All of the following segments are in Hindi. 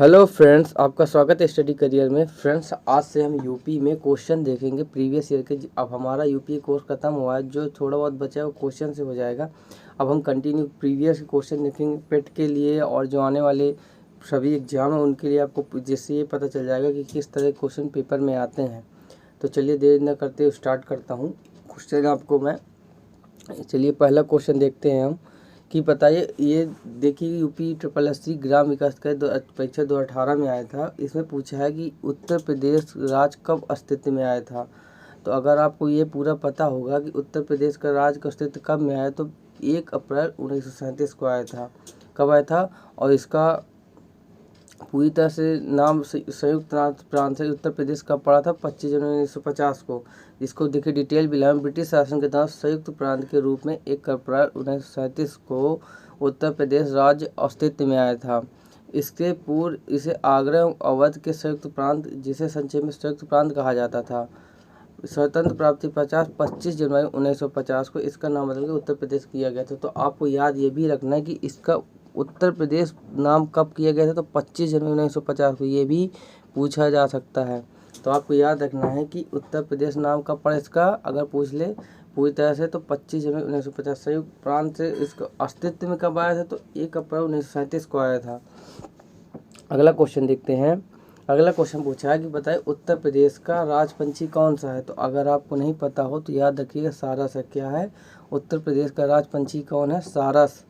हेलो फ्रेंड्स, आपका स्वागत है स्टडी करियर में। फ्रेंड्स, आज से हम यूपी में क्वेश्चन देखेंगे प्रीवियस ईयर के। अब हमारा यूपी कोर्स खत्म हुआ है, जो थोड़ा बहुत बचा है वो क्वेश्चन से हो जाएगा। अब हम कंटिन्यू प्रीवियस क्वेश्चन देखेंगे पेट के लिए, और जो आने वाले सभी एग्जाम है उनके लिए आपको जिससे ये पता चल जाएगा कि किस तरह क्वेश्चन पेपर में आते हैं। तो चलिए देर न करते स्टार्ट करता हूँ क्वेश्चन आपको मैं। चलिए पहला क्वेश्चन देखते हैं हम कि बताइए। ये देखिए, यूपी ट्रिपल एस सी ग्राम विकास का परीक्षा 2018 में आया था। इसमें पूछा है कि उत्तर प्रदेश राज्य कब अस्तित्व में आया था। तो अगर आपको ये पूरा पता होगा कि उत्तर प्रदेश का राज्य का अस्तित्व कब में आया, तो 1 अप्रैल 1937 को आया था। कब आया था? और इसका पूरी तरह से नाम संयुक्त प्रांत से उत्तर प्रदेश का पड़ा था 25 जनवरी 1950 को। इसको देखिए डिटेल बिल ब्रिटिश शासन के दौरान संयुक्त प्रांत के रूप में 1 अप्रैल 1937 को उत्तर प्रदेश राज्य अस्तित्व में आया था। इसके पूर्व इसे आगरा एवं अवध के संयुक्त प्रांत, जिसे संक्षेप में संयुक्त प्रांत कहा जाता था। स्वतंत्र प्राप्ति 25 जनवरी 1950 को इसका नाम बदल के उत्तर प्रदेश किया गया था। तो आपको याद ये भी रखना है कि इसका उत्तर प्रदेश नाम कब किया गया था, तो 25 जनवरी 1950 को। ये भी पूछा जा सकता है। तो आपको याद रखना है कि उत्तर प्रदेश नाम कब पड़ा इसका, अगर पूछ ले पूरी तरह से, तो 25 जनवरी 1950। संयुक्त प्रांत से इसका अस्तित्व में कब आया था, तो 1 अप्रैल 1937 को आया था। अगला क्वेश्चन देखते हैं। अगला क्वेश्चन पूछा है कि बताइए उत्तर प्रदेश का राज पंछी कौन सा है। तो अगर आपको नहीं पता हो तो याद रखिएगा सारस है। क्या है? उत्तर प्रदेश का राज पंछी कौन है? सारस।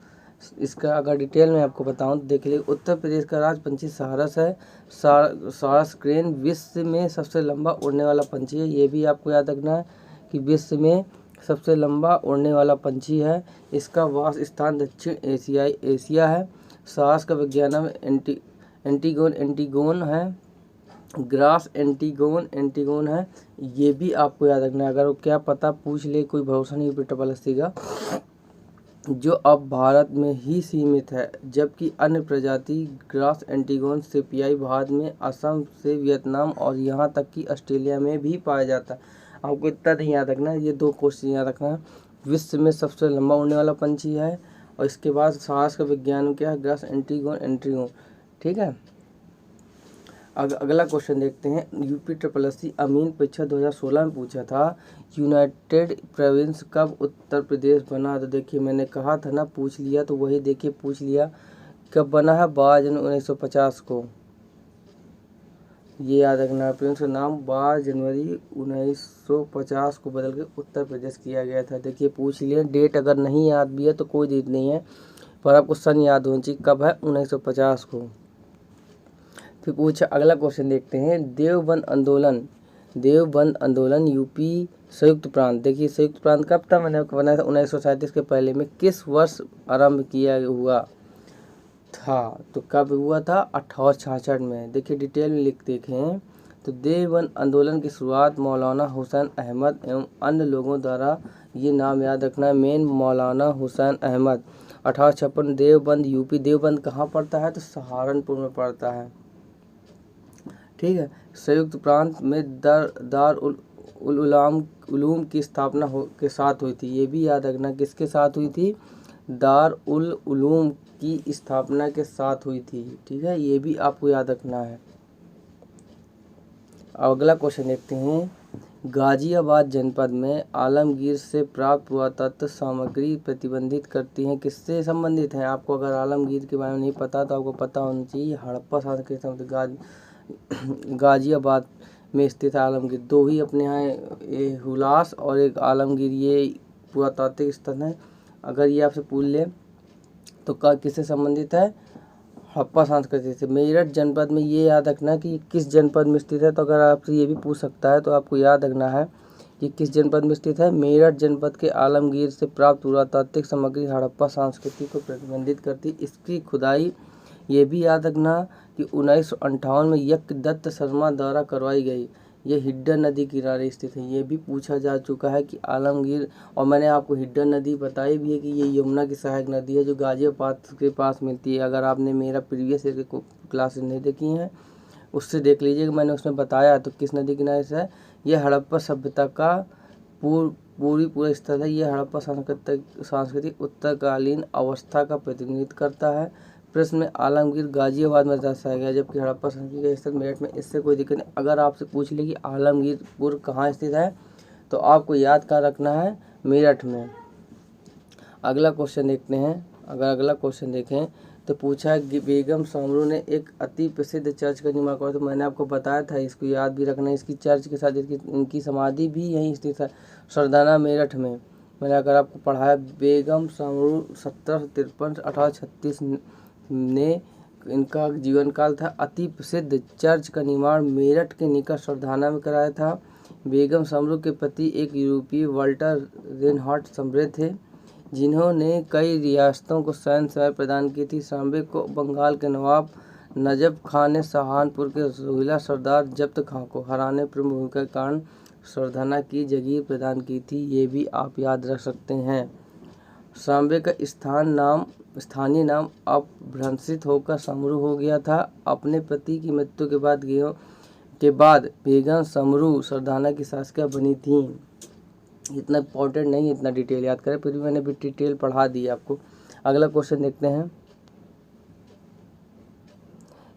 इसका अगर डिटेल में आपको बताऊं तो देख लीजिए, उत्तर प्रदेश का राज पंछी सारस है। सारस क्रेन विश्व में सबसे लंबा उड़ने वाला पंछी है। ये भी आपको याद रखना है कि विश्व में सबसे लंबा उड़ने वाला पंछी है। इसका वास स्थान दक्षिण एशिया है। सारस का विज्ञान नाम एंटीगोन है। ग्रास एंटीगोन है। ये भी आपको याद रखना है। अगर वो क्या पता पूछ ले, कोई भरोसा नहीं ट्रिपल एस सी का। जो अब भारत में ही सीमित है, जबकि अन्य प्रजाति ग्रास एंटीगोन सेपियाई भारत में असम से वियतनाम और यहाँ तक कि ऑस्ट्रेलिया में भी पाया जाता है। आपको इतना नहीं याद रखना है, ये 2 क्वेश्चन याद रखना है। विश्व में सबसे लंबा उड़ने वाला पंछी है, और इसके बाद सारस का विज्ञान क्या है? Grass antigone. ठीक है। अगला क्वेश्चन देखते हैं। यूपी ट्रिपल एस सी अमीन परीक्षा 2016 में पूछा था, यूनाइटेड प्रोविंस कब उत्तर प्रदेश बना। तो देखिए मैंने कहा था ना, पूछ लिया, तो वही देखिए पूछ लिया। कब बना है? 12 जनवरी 1950 को। ये याद रखना है। प्रोविंस का नाम 12 जनवरी 1950 को बदल के उत्तर प्रदेश किया गया था। देखिए पूछ लिया। डेट अगर नहीं याद भी है तो कोई दिक्कत नहीं है, पर आपको सन याद होना चाहिए कब है, 1950 को। फिर पूछा अगला क्वेश्चन देखते हैं। देवबंद आंदोलन यूपी संयुक्त प्रांत। देखिए संयुक्त प्रांत कब था? मैंने आपको बनाया था 1937 के पहले में। किस वर्ष आरंभ किया हुआ था? तो कब हुआ था? 1866 में। देखिए डिटेल में लिख देखें तो देवबंद आंदोलन की शुरुआत मौलाना हुसैन अहमद एवं अन्य लोगों द्वारा, ये नाम याद रखना है मेन, मौलाना हुसैन अहमद। 1856। देवबंद यूपी। देवबंद कहाँ पड़ता है? तो सहारनपुर में पड़ता है। ठीक है। संयुक्त प्रांत में दार उलूम की स्थापना के साथ हुई थी। ये भी याद रखना, किसके साथ हुई थी? दार उलूम की स्थापना के साथ हुई थी। ठीक है, ये भी आपको याद रखना है। अगला क्वेश्चन देखते हैं। गाजियाबाद जनपद में आलमगीर से प्राप्त पुरातत्व सामग्री प्रतिबंधित करती हैं, किससे संबंधित हैं? आपको अगर आलमगीर के बारे में नहीं पता तो आपको पता होना चाहिए हड़प्पा संस्कृति गाजियाबाद में स्थित आलमगीर। 2 ही अपने यहाँ, हुलास और एक आलमगीर, ये पुरातात्विक स्थल है। अगर ये आपसे पूछ ले तो किससे संबंधित है? हड़प्पा संस्कृति से। मेरठ जनपद में, ये याद रखना कि किस जनपद में स्थित है। तो अगर आपसे ये भी पूछ सकता है तो आपको याद रखना है कि किस जनपद में स्थित है। मेरठ जनपद के आलमगीर से प्राप्त पुरातात्विक सामग्री हड़प्पा संस्कृति को प्रतिबंधित करती। इसकी खुदाई, ये भी याद रखना कि 1958 में यज्ञदत्त शर्मा द्वारा करवाई गई। ये हिड्डन नदी किनारे स्थित है। ये भी पूछा जा चुका है कि आलमगीर, और मैंने आपको हिड्डन नदी बताई भी है कि ये यमुना की सहायक नदी है जो गाजियाबाद के पास मिलती है। अगर आपने मेरा प्रीवियस ईयर के क्लासेस नहीं देखी हैं उससे देख लीजिएगा, मैंने उसमें बताया तो किस नदी किनारे से है। यह हड़प्पा सभ्यता का पूरा स्थल है। यह हड़प्पा सांस्कृतिक उत्तरकालीन अवस्था का प्रतिनिधित्व करता है। प्रश्न में आलमगीर गाजियाबाद में दर्शाया गया, जबकि हड़प्पा संस्कृति का स्थल मेरठ में। इससे कोई दिक्कत नहीं। अगर आपसे पूछ ले कि आलमगीरपुर कहाँ स्थित है तो आपको याद कहाँ रखना है, मेरठ में। अगला क्वेश्चन देखते हैं। अगर अगला क्वेश्चन देखें तो पूछा है कि बेगम सामरू ने एक अति प्रसिद्ध चर्च का निर्माण किया। तो मैंने आपको बताया था, इसको याद भी रखना है। इसकी चर्च के साथ इनकी समाधि भी यहीं स्थित है, सरदाना मेरठ में। मैंने अगर आपको पढ़ाया, बेगम सामरू 1753-1836 ने इनका जीवन काल था। अति प्रसिद्ध चर्च का निर्माण मेरठ के निकट सरदाना में कराया था। बेगम सामरू के पति एक यूरोपीय वाल्टर रेनहार्ट समृद्ध थे, जिन्होंने कई रियासतों को सैन्य सहायता प्रदान की थी। सांबे को बंगाल के नवाब नजफ खान ने सहारनपुर के रोहिला सरदार जब्त खां को हराने प्रमुख भूमिका के कारण सरदाना की जगीर प्रदान की थी। ये भी आप याद रख सकते हैं। सांबे का स्थानीय नाम अपभ्रंशित होकर समरू हो गया था। अपने पति की मृत्यु के बाद बेगम समरू सरदाना की शासकिया बनी थी। इतना इम्पोर्टेंट नहीं है, इतना डिटेल याद करें, फिर भी मैंने भी डिटेल पढ़ा दी आपको। अगला क्वेश्चन देखते हैं।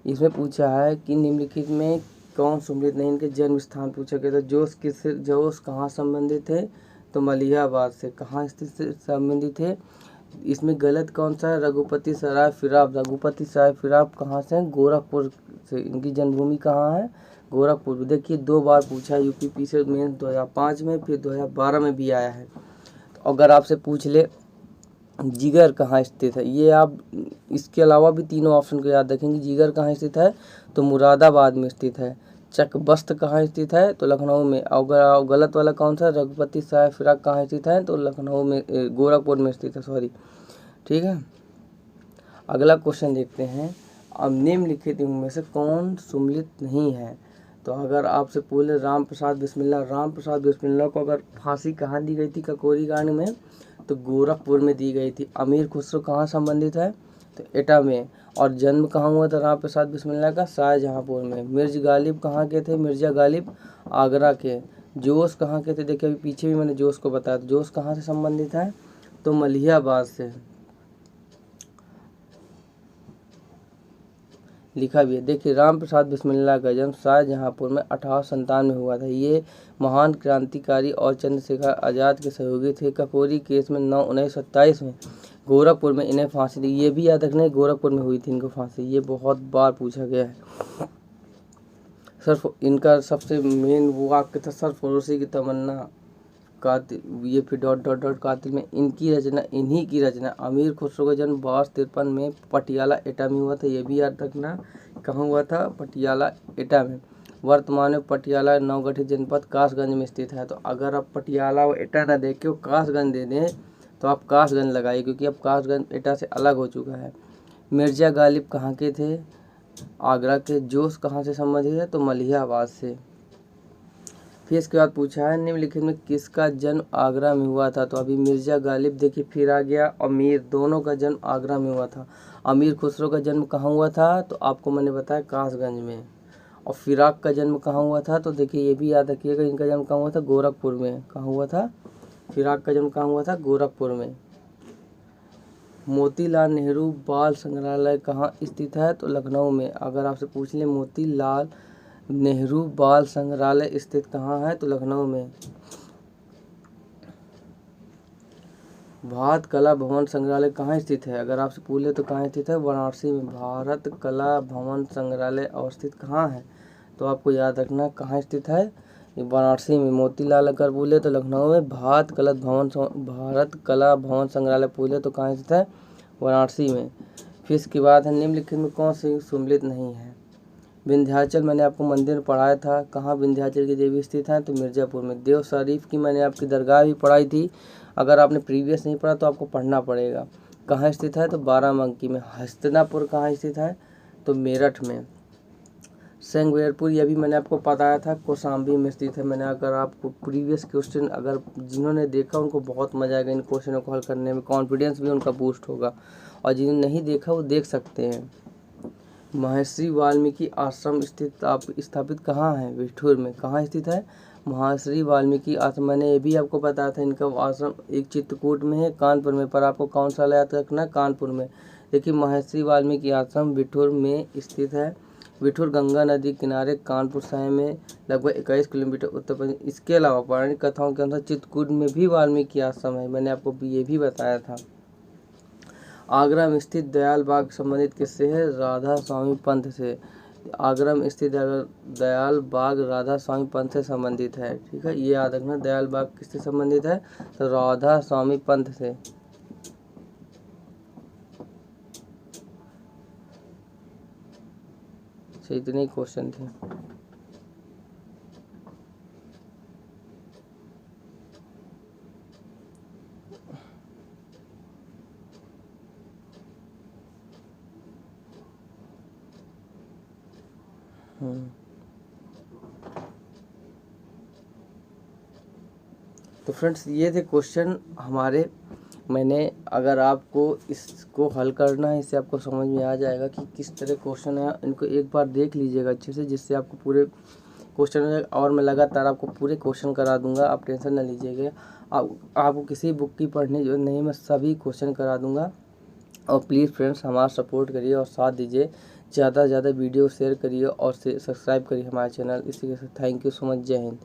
इसमें पूछा है कि निम्नलिखित में कौन सुमृत नहीं, इनके जन्म स्थान पूछा गया था। जोश कहाँ संबंधित है तो मलिहाबाद से। कहाँ स्थित संबंधित है, इसमें गलत कौन सा है, रघुपति सराय फिराब। रघुपति सराय फिराब कहाँ से है, गोरखपुर से। इनकी जन्मभूमि कहाँ है, गोरखपुर। देखिए 2 बार पूछा यूपी से, मेन 2005 में, फिर 2012 में भी आया है। तो अगर आपसे पूछ ले जिगर कहाँ स्थित है, ये आप इसके अलावा भी तीनों ऑप्शन को याद रखेंगे। जिगर कहाँ स्थित है तो मुरादाबाद में स्थित है। चकबस्त कहाँ स्थित है तो लखनऊ में। अगर गलत वाला कौन सा, रघुपति सराय फिराब कहाँ स्थित है तो लखनऊ में, गोरखपुर में स्थित है, सॉरी, ठीक है। अगला क्वेश्चन देखते हैं। अब निम्नलिखित में से कौन सुमलित नहीं है, तो अगर आपसे पूछे राम प्रसाद बिस्मिल्लाह को अगर फांसी कहाँ दी गई थी, ककोरी कांड में, तो गोरखपुर में दी गई थी। अमीर खुसरो कहाँ संबंधित है तो एटा में। और जन्म कहाँ हुआ था राम प्रसाद बिस्मिल्लाह का, शाहजहाँपुर में। मिर्ज गालिब कहाँ के थे, मिर्जा गालिब आगरा के। जोश कहाँ के थे, देखिए अभी पीछे भी मैंने जोश को बताया, तो जोश कहाँ से संबंधित है तो मलिहाबाद से लिखा भी है। देखिए राम प्रसाद बिस्मिल्लाह का जन्म शाहजहाँपुर में 1857 में हुआ था। ये महान क्रांतिकारी और चंद्रशेखर आज़ाद के सहयोगी थे। ककोरी केस में 9/1927 में गोरखपुर में इन्हें फांसी दी। ये भी याद रखना, गोरखपुर में हुई थी इनको फांसी। ये बहुत बार पूछा गया है। सिर्फ इनका सबसे मेन वो वाक्य था, सरफरोशी की तमन्ना कातिल, ये फिर ... कातिल में इन्हीं की रचना। अमीर खुसरो का जन्म 52-53 में पटियाला एटा में हुआ था। ये भी याद रखना, कहाँ हुआ था, पटियाला एटा में। वर्तमान में पटियाला नवगठित जनपद कासगंज में स्थित है। तो अगर आप पटियाला व एटा ना देख के वो कासगंज दे दें तो आप कासगंज लगाइए, क्योंकि अब कासगंज एटा से अलग हो चुका है। मिर्जा गालिब कहाँ के थे, आगरा के। जोश कहाँ से संबंधित है तो मलिहाबाद से। फिर इसके बाद पूछा है निम्नलिखित में किसका जन्म आगरा में हुआ था, तो अभी मिर्जा गालिब देखिए फिर आ गया, अमीर, दोनों का जन्म आगरा में हुआ था। अमीर खुसरो का जन्म कहाँ हुआ था तो आपको मैंने बताया कासगंज में। और फिराक का जन्म कहाँ हुआ था तो देखिए ये भी याद रखिएगा, इनका जन्म कहाँ हुआ था, गोरखपुर में। कहाँ हुआ था, फिराक का जन्म कहाँ हुआ था, गोरखपुर में। मोतीलाल नेहरू बाल संग्रहालय कहाँ स्थित है तो लखनऊ में। अगर आपसे पूछ ले मोतीलाल नेहरू बाल संग्रहालय स्थित कहाँ है तो लखनऊ में। भारत कला भवन संग्रहालय कहाँ स्थित है, अगर आपसे पूछ ले तो कहाँ स्थित है, वाराणसी में। भारत कला भवन संग्रहालय अवस्थित कहाँ है तो आपको याद रखना कहाँ स्थित है, वाराणसी में। मोतीलाल अगर बोले तो लखनऊ में। भारत कला भवन संग्रहालय पूछे तो कहाँ स्थित है, वाराणसी में। फिर इसके बाद है निम्नलिखित में कौन सी सम्मिलित नहीं है। विंध्याचल मैंने आपको मंदिर पढ़ाया था, कहाँ विंध्याचल की देवी स्थित है तो मिर्ज़ापुर में। देव शरीफ की मैंने आपकी दरगाह भी पढ़ाई थी, अगर आपने प्रीवियस नहीं पढ़ा तो आपको पढ़ना पड़ेगा। कहाँ स्थित है तो बाराबंकी में। हस्तिनापुर कहाँ स्थित है तो मेरठ में। सेंगवेरपुर यह भी मैंने आपको बताया था, कौशाम्बी में स्थित है। मैंने अगर आपको प्रीवियस क्वेश्चन अगर जिन्होंने देखा उनको बहुत मजा आएगा इन क्वेश्चनों को हल करने में, कॉन्फिडेंस भी उनका बूस्ट होगा। और जिन्होंने नहीं देखा वो देख सकते हैं। महर्षि वाल्मीकि आश्रम स्थापित कहाँ है, बिठूर में। कहाँ स्थित है, महर्षि वाल्मीकि आश्रम। मैंने ये भी आपको बताया था, इनका आश्रम एक चित्रकूट में है, कानपुर में। पर आपको कौन सा याद रखना, कानपुर में। देखिए महर्षि वाल्मीकि आश्रम बिठूर में स्थित है। बिठूर गंगा नदी किनारे कानपुर शहर में लगभग 21 किलोमीटर उत्तर प्रदेश। इसके अलावा पौराणिक कथाओं के अनुसार चित्रकूट में भी वाल्मीकि आश्रम है, मैंने आपको ये भी बताया था। आगरा में स्थित दयाल बाग संबंधित किससे है? राधा स्वामी पंथ से। आगरा में स्थित दयाल बाग राधा स्वामी पंथ से संबंधित है। ठीक है, ये याद रखना, दयाल बाग किससे संबंधित है? तो राधा स्वामी पंथ से। इतने ही क्वेश्चन थे। तो फ्रेंड्स ये थे क्वेश्चन हमारे। मैंने अगर आपको इसको हल करना है, इससे आपको समझ में आ जाएगा कि किस तरह क्वेश्चन है। इनको एक बार देख लीजिएगा अच्छे से, जिससे आपको पूरे क्वेश्चन हो जाएगा। और मैं लगातार आपको पूरे क्वेश्चन करा दूंगा, आप टेंशन ना लीजिएगा। आपको किसी बुक की पढ़ने जो नहीं, मैं सभी क्वेश्चन करा दूंगा। और प्लीज़ फ्रेंड्स हमारा सपोर्ट करिए और साथ दीजिए, ज़्यादा से ज़्यादा वीडियो शेयर करिए और सब्सक्राइब करिए हमारे चैनल। इसी के साथ थैंक यू सो मच, जय हिंद।